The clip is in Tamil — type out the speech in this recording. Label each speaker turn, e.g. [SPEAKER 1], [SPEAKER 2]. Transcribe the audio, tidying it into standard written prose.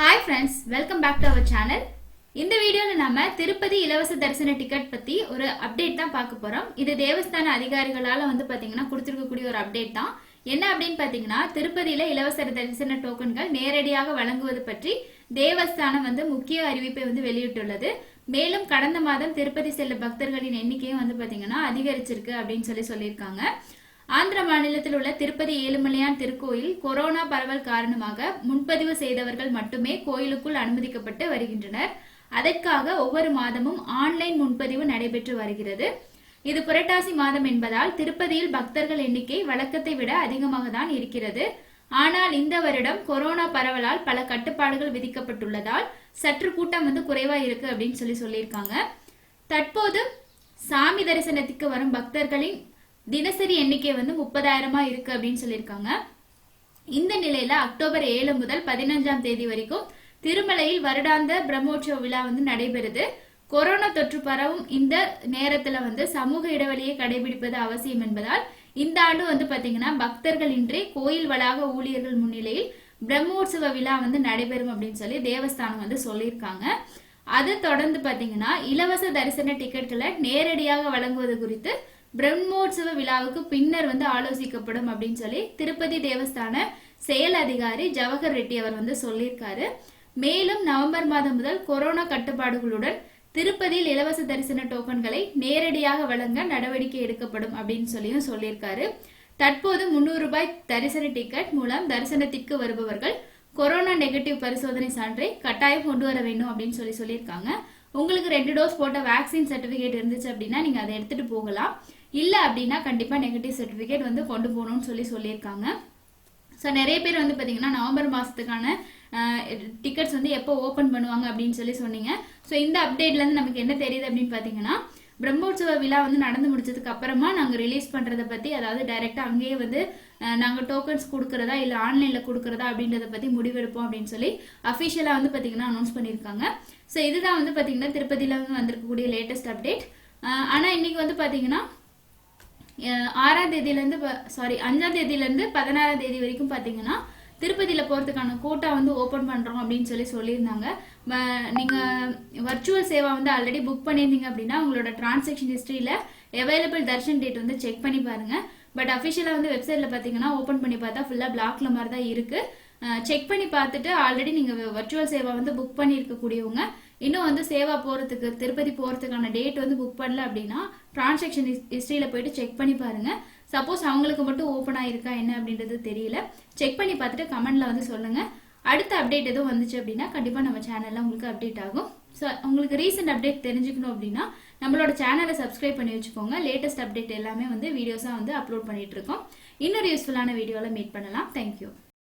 [SPEAKER 1] Hi friends, welcome back to our channel. இந்த வீடியோல நாம திருப்பதி இலவச தரிசன டிக்கெட் பத்தி ஒரு அப்டேட் தான் பார்க்க போறோம். இது தேவஸ்தான அதிகாரிகளால பாத்தீங்கன்னா கொடுத்திருக்கக்கூடிய ஒரு அப்டேட் தான். என்ன அப்படின்னு பாத்தீங்கன்னா திருப்பதியில இலவச தரிசன டோக்கன்கள் நேரடியாக வழங்குவது பற்றி தேவஸ்தானம் முக்கிய அறிவிப்பை வெளியிட்டுள்ளது. மேலும் கடந்த மாதம் திருப்பதி செல்ல பக்தர்களின் எண்ணிக்கையும் பாத்தீங்கன்னா அதிகரிச்சிருக்கு அப்படின்னு சொல்லியிருக்காங்க. ஆந்திர மாநிலத்தில் உள்ள திருப்பதி ஏழுமலையான் திருக்கோயில் கொரோனா பரவல் காரணமாக முன்பதிவு செய்தவர்கள் மட்டுமே கோயிலுக்குள் அனுமதிக்கப்பட்டு வருகின்றனர். அதற்காக ஒவ்வொரு மாதமும் ஆன்லைன் முன்பதிவு நடைபெற்று வருகிறது. இது புரட்டாசி மாதம் என்பதால் திருப்பதியில் பக்தர்கள் எண்ணிக்கை வழக்கத்தை விட அதிகமாக தான் இருக்கிறது. ஆனால் இந்த வருடம் கொரோனா பரவலால் பல கட்டுப்பாடுகள் விதிக்கப்பட்டுள்ளதால் சற்று கூட்டம் குறைவா இருக்கு அப்படின்னு சொல்லியிருக்காங்க. தற்போது சாமி தரிசனத்துக்கு வரும் பக்தர்களின் தினசரி எண்ணிக்கை 30,000 இருக்கு அப்படின்னு சொல்லியிருக்காங்க. இந்த நிலையில அக்டோபர் 7 முதல் 15ஆம் தேதி வரைக்கும் திருமலையில் வருடாந்த பிரம்மோற்சவ விழா நடைபெறுது. கொரோனா தொற்று பரவும் இந்த நேரத்துல சமூக இடைவெளியை கடைபிடிப்பது அவசியம் என்பதால் இந்த ஆண்டு பாத்தீங்கன்னா பக்தர்கள் இன்றி கோயில் வளாக ஊழியர்கள் முன்னிலையில் பிரம்மோற்சவ விழா நடைபெறும் அப்படின்னு சொல்லி தேவஸ்தானம் சொல்லியிருக்காங்க. அதை தொடர்ந்து பாத்தீங்கன்னா இலவச தரிசன டிக்கெட்களை நேரடியாக வழங்குவது குறித்து பிரம்மோற்சவ விழாவுக்கு பின்னர் ஆலோசிக்கப்படும் அப்படின்னு சொல்லி திருப்பதி தேவஸ்தான செயல் அதிகாரி ஜவகர் ரெட்டி அவர் சொல்லியிருக்காரு. மேலும் நவம்பர் மாதம் முதல் கொரோனா கட்டுப்பாடுகளுடன் திருப்பதியில் இலவச தரிசன டோக்கன்களை நேரடியாக வழங்க நடவடிக்கை எடுக்கப்படும் அப்படின்னு சொல்லியிருக்காரு. தற்போது 300 ரூபாய் தரிசன டிக்கெட் மூலம் தரிசனத்திற்கு வருபவர்கள் கொரோனா நெகட்டிவ் பரிசோதனை சான்றை கட்டாயம் கொண்டு வர வேண்டும் அப்படின்னு சொல்லியிருக்காங்க. உங்களுக்கு 2 டோஸ் போட்ட வேக்சின் சர்டிபிகேட் இருந்துச்சு அப்படின்னா நீங்க அதை எடுத்துட்டு போகலாம். இல்ல அப்படின்னா கண்டிப்பா நெகட்டிவ் சர்டிபிகேட் கொண்டு போகணும்னு சொல்லியிருக்காங்க. ஸோ நிறைய பேர் பாத்தீங்கன்னா நவம்பர் மாசத்துக்கான டிக்கெட்ஸ் எப்போ ஓபன் பண்ணுவாங்க அப்படின்னு சொன்னீங்க. ஸோ இந்த அப்டேட்ல இருந்து நமக்கு என்ன தெரியுது அப்படின்னு பாத்தீங்கன்னா பிரம்மோற்சவ விழா நடந்து முடிச்சதுக்கு அப்புறமா நாங்க ரிலீஸ் பண்றத பத்தி, அதாவது டைரக்டா அங்கேயே நாங்க டோக்கன்ஸ் கொடுக்கறதா இல்ல ஆன்லைன்ல கொடுக்கறதா அப்படின்றத பத்தி முடிவெடுப்போம் அப்படின்னு சொல்லி அபிஷியலா பாத்தீங்கன்னா அனௌன்ஸ் பண்ணிருக்காங்க. ஸோ இதுதான் பாத்தீங்கன்னா திருப்பதியில வந்திருக்கக்கூடிய லேட்டஸ்ட் அப்டேட். ஆனா இன்னைக்கு பாத்தீங்கன்னா 5ஆம் தேதியில இருந்து 16ஆம் தேதி வரைக்கும் பாத்தீங்கன்னா திருப்பதியில போறதுக்கான கோட்டா ஓபன் பண்றோம் அப்படின்னு சொல்லியிருந்தாங்க. நீங்க வர்ச்சுவல் சேவா ஆல்ரெடி புக் பண்ணியிருந்தீங்க அப்படின்னா உங்களோட டிரான்சாக்ஷன் ஹிஸ்டரியில அவைலபிள் தர்ஷன் டேட் செக் பண்ணி பாருங்க. பட் அபிஷியலா வெப்சைட்ல பாத்தீங்கன்னா ஓபன் பண்ணி பார்த்தா ஃபுல்லா பிளாக்ல மாதிரி தான் இருக்கு. செக் பண்ணி பார்த்துட்டு ஆல்ரெடி நீங்க வர்ச்சுவல் சேவா புக் பண்ணி இருக்கக்கூடியவங்க இன்னும் சேவா போறதுக்கு திருப்பதி போறதுக்கான டேட் புக் பண்ணல அப்படின்னா டிரான்சாக்ஷன் ஹிஸ்டரியில போயிட்டு செக் பண்ணி பாருங்க. சப்போஸ் அவங்களுக்கு மட்டும் ஓபன் ஆயிருக்கா என்ன அப்படின்றது தெரியல. செக் பண்ணி பார்த்துட்டு கமெண்ட்ல சொல்லுங்க. அடுத்த அப்டேட் எதுவும் வந்துச்சு அப்படின்னா கண்டிப்பா நம்ம சேனல்ல உங்களுக்கு அப்டேட் ஆகும். ஸோ உங்களுக்கு ரீசெண்ட் அப்டேட் தெரிஞ்சுக்கணும் அப்படின்னா நம்மளோட சேனலை சப்ஸ்கிரைப் பண்ணி வச்சுக்கோங்க. லேட்டஸ்ட் அப்டேட் எல்லாமே வீடியோஸா அப்லோட் பண்ணிட்டு இருக்கோம். இன்னொரு யூஸ்ஃபுல்லான வீடியோல மீட் பண்ணலாம். தேங்க்யூ.